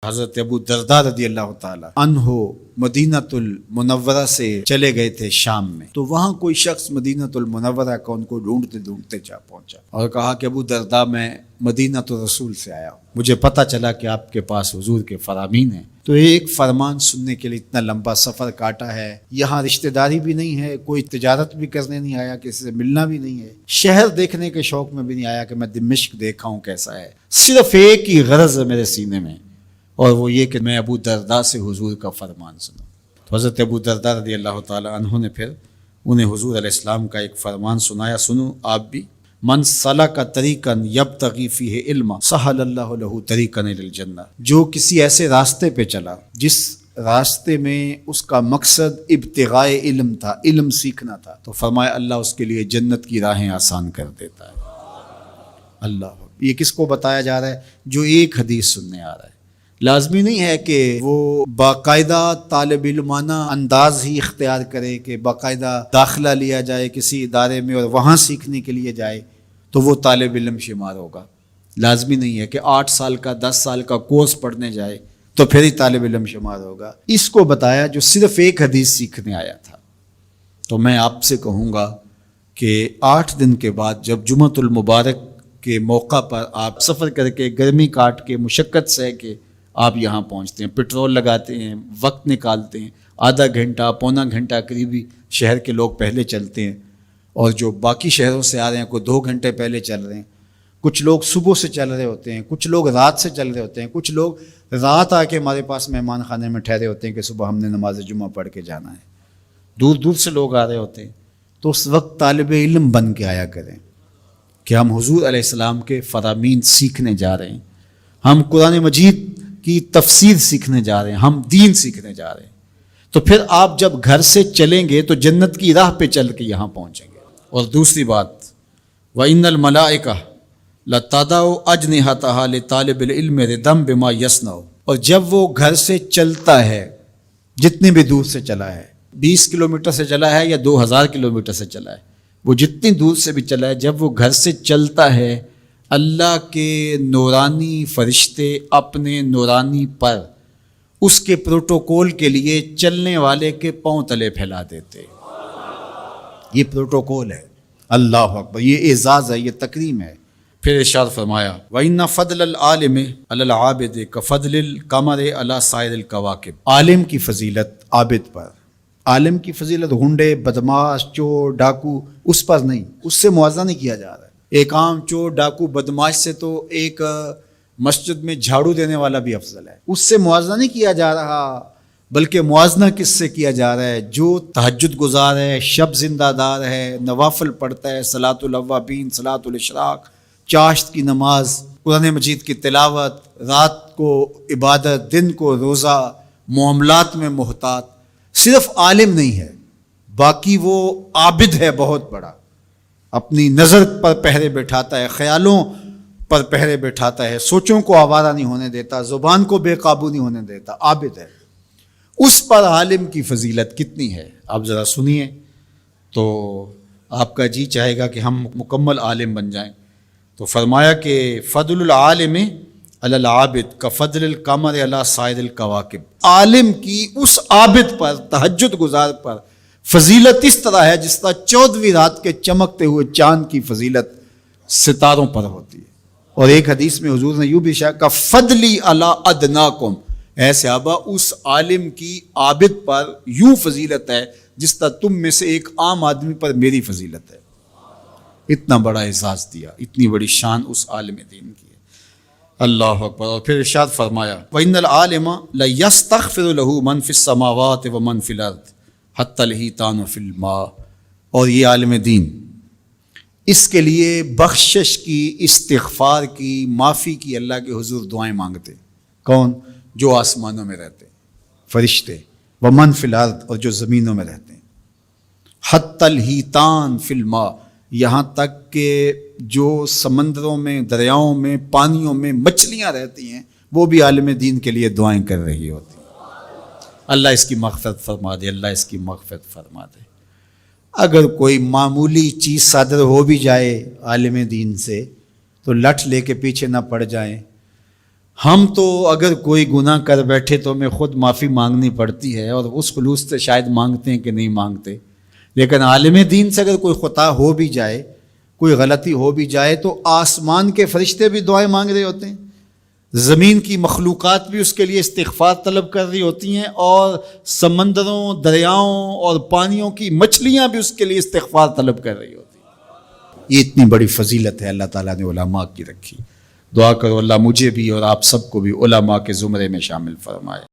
حضرت ابو درداء رضی اللہ تعالی عنہ مدینۃ المنورہ سے چلے گئے تھے شام میں، تو وہاں کوئی شخص مدینۃ المنورہ کا ان کو ڈھونڈتے ڈھونڈتے جا پہنچا اور کہا کہ ابو درداء میں مدینۃ الرسول سے آیا ہوں، مجھے پتہ چلا کہ آپ کے پاس حضور کے فرامین ہیں، تو ایک فرمان سننے کے لیے اتنا لمبا سفر کاٹا ہے، یہاں رشتہ داری بھی نہیں ہے، کوئی تجارت بھی کرنے نہیں آیا، کسی سے ملنا بھی نہیں ہے، شہر دیکھنے کے شوق میں بھی نہیں آیا کہ میں دمشق دیکھا ہوں کیسا ہے، صرف ایک ہی غرض ہے میرے سینے میں، اور وہ یہ کہ میں ابو درداء سے حضور کا فرمان سنوں۔ تو حضرت ابو درداء رضی اللہ تعالی عنہ نے پھر انہیں حضور علیہ السلام کا ایک فرمان سنایا، سنو آپ بھی، من سلک طریقا یبتغی فیہ علما سہل اللہ لہ طریقا الی الجنہ، جو کسی ایسے راستے پہ چلا جس راستے میں اس کا مقصد ابتغاء علم تھا، علم سیکھنا تھا، تو فرمایا اللہ اس کے لیے جنت کی راہیں آسان کر دیتا ہے۔ اللہ، یہ کس کو بتایا جا رہا ہے؟ جو ایک حدیث سننے آ رہا ہے۔ لازمی نہیں ہے کہ وہ باقاعدہ طالب علمانہ انداز ہی اختیار کرے کہ باقاعدہ داخلہ لیا جائے کسی ادارے میں اور وہاں سیکھنے کے لیے جائے تو وہ طالب علم شمار ہوگا۔ لازمی نہیں ہے کہ 8 سال کا 10 سال کا کورس پڑھنے جائے تو پھر ہی طالب علم شمار ہوگا۔ اس کو بتایا جو صرف ایک حدیث سیکھنے آیا تھا۔ تو میں آپ سے کہوں گا کہ 8 دن کے بعد جب جمعۃ المبارک کے موقع پر آپ سفر کر کے گرمی کاٹ کے مشقت سہ کے آپ یہاں پہنچتے ہیں، پٹرول لگاتے ہیں، وقت نکالتے ہیں، آدھا گھنٹہ پونا گھنٹہ قریبی شہر کے لوگ پہلے چلتے ہیں، اور جو باقی شہروں سے آ رہے ہیں کوئی 2 گھنٹے پہلے چل رہے ہیں، کچھ لوگ صبح سے چل رہے ہوتے ہیں، کچھ لوگ رات سے چل رہے ہوتے ہیں، کچھ لوگ رات آ کے ہمارے پاس مہمان خانے میں ٹھہرے ہوتے ہیں کہ صبح ہم نے نماز جمعہ پڑھ کے جانا ہے، دور دور سے لوگ آ رہے ہوتے ہیں۔ تو اس وقت طالب علم بن کے آیا کریں کہ ہم حضور علیہ السلام کے فرامین سیکھنے جا رہے ہیں، ہم قرآن مجید کی تفسیر سیکھنے جا رہے ہیں، ہم دین سیکھنے جا رہے ہیں۔ تو پھر آپ جب گھر سے چلیں گے تو جنت کی راہ پہ چل کے یہاں پہنچیں گے۔ اور دوسری بات، وَإِنَّ الْمَلَائِكَةَ لَتَضَعُ أَجْنِحَتَهَا لِطَالِبِ الْعِلْمِ رِضًا بِمَا يَصْنَعُ، اور جب وہ گھر سے چلتا ہے، جتنی بھی دور سے چلا ہے، 20 کلومیٹر سے چلا ہے یا 2000 کلومیٹر سے چلا ہے، وہ جتنی دور سے بھی چلا ہے، جب وہ گھر سے چلتا ہے، اللہ کے نورانی فرشتے اپنے نورانی پر اس کے پروٹوکول کے لیے چلنے والے کے پاؤں تلے پھیلا دیتے۔ یہ پروٹوکول ہے، اللہ اکبر، یہ اعزاز ہے، یہ تکریم ہے۔ پھر ارشاد فرمایا وَإِنَّ فَضْلَ الْعَالِمِ عَلَى الْعَابِدِ كَفَضْلِ الْقَمَرِ عَلَى سَائِرِ الْكَوَاكِبِ، عالم کی فضیلت عابد پر، عالم کی فضیلت گنڈے، بدماش، چور، ڈاکو اس پر نہیں، اس سے موازنہ نہیں کیا جا رہا ہے۔ ایک عام چور، ڈاکو، بدماش سے تو ایک مسجد میں جھاڑو دینے والا بھی افضل ہے، اس سے موازنہ نہیں کیا جا رہا، بلکہ موازنہ کس سے کیا جا رہا ہے؟ جو تہجد گزار ہے، شب زندہ دار ہے، نوافل پڑھتا ہے، صلاۃ الاوابین، صلاۃ الاشراق، چاشت کی نماز، قرآن مجید کی تلاوت، رات کو عبادت، دن کو روزہ، معاملات میں محتاط، صرف عالم نہیں ہے، باقی وہ عابد ہے بہت بڑا، اپنی نظر پر پہرے بٹھاتا ہے، خیالوں پر پہرے بٹھاتا ہے، سوچوں کو آوارہ نہیں ہونے دیتا، زبان کو بے قابو نہیں ہونے دیتا، عابد ہے۔ اس پر عالم کی فضیلت کتنی ہے آپ ذرا سنیے تو آپ کا جی چاہے گا کہ ہم مکمل عالم بن جائیں۔ تو فرمایا کہ فضل العالم علی العابد کفضل القمر علی سائر الکواکب، عالم کی اس عابد پر، تہجد گزار پر فضیلت اس طرح ہے جس طرح 14ویں رات کے چمکتے ہوئے چاند کی فضیلت ستاروں پر ہوتی ہے۔ اور ایک حدیث میں حضور نے یوں بھی ارشاد کہا فضلی علی ادناکم، اے صحابہ اس عالم کی عابد پر یوں فضیلت ہے جس طرح تم میں سے ایک عام آدمی پر میری فضیلت ہے۔ اتنا بڑا اعزاز دیا، اتنی بڑی شان اس عالم دین کی ہے، اللہ اکبر۔ اور پھر ارشاد فرمایا وَإِنَّ الْعَالِمَ لَيَسْتَغْفِرُ لَهُ مَنْ فِي السَّمَاوَاتِ وَمَنْ فِي الْأَرْضِ حَتَّى الْحِيتَانُ فِي الْمَاءِ، اور یہ عالم دین اس کے لیے بخشش کی، استغفار کی، معافی کی اللہ کے حضور دعائیں مانگتے۔ کون؟ جو آسمانوں میں رہتے فرشتے، ومن فی الارض، اور جو زمینوں میں رہتے ہیں، حتی الحیتان فی الماء، یہاں تک کہ جو سمندروں میں، دریاؤں میں، پانیوں میں مچھلیاں رہتی ہیں وہ بھی عالم دین کے لیے دعائیں کر رہی ہوتی ہیں، اللہ اس کی مغفرت فرما دے، اللہ اس کی مغفرت فرما دے۔ اگر کوئی معمولی چیز صادر ہو بھی جائے عالم دین سے تو لٹھ لے کے پیچھے نہ پڑ جائیں، ہم تو اگر کوئی گناہ کر بیٹھے تو ہمیں خود معافی مانگنی پڑتی ہے، اور اس خلوص سے شاید مانگتے ہیں کہ نہیں مانگتے، لیکن عالم دین سے اگر کوئی خطا ہو بھی جائے، کوئی غلطی ہو بھی جائے، تو آسمان کے فرشتے بھی دعائیں مانگ رہے ہوتے ہیں، زمین کی مخلوقات بھی اس کے لیے استغفار طلب کر رہی ہوتی ہیں، اور سمندروں، دریاؤں اور پانیوں کی مچھلیاں بھی اس کے لیے استغفار طلب کر رہی ہوتی ہیں۔ یہ اتنی بڑی فضیلت ہے اللہ تعالیٰ نے علماء کی رکھی۔ دعا کرو اللہ مجھے بھی اور آپ سب کو بھی علماء کے زمرے میں شامل فرمائے۔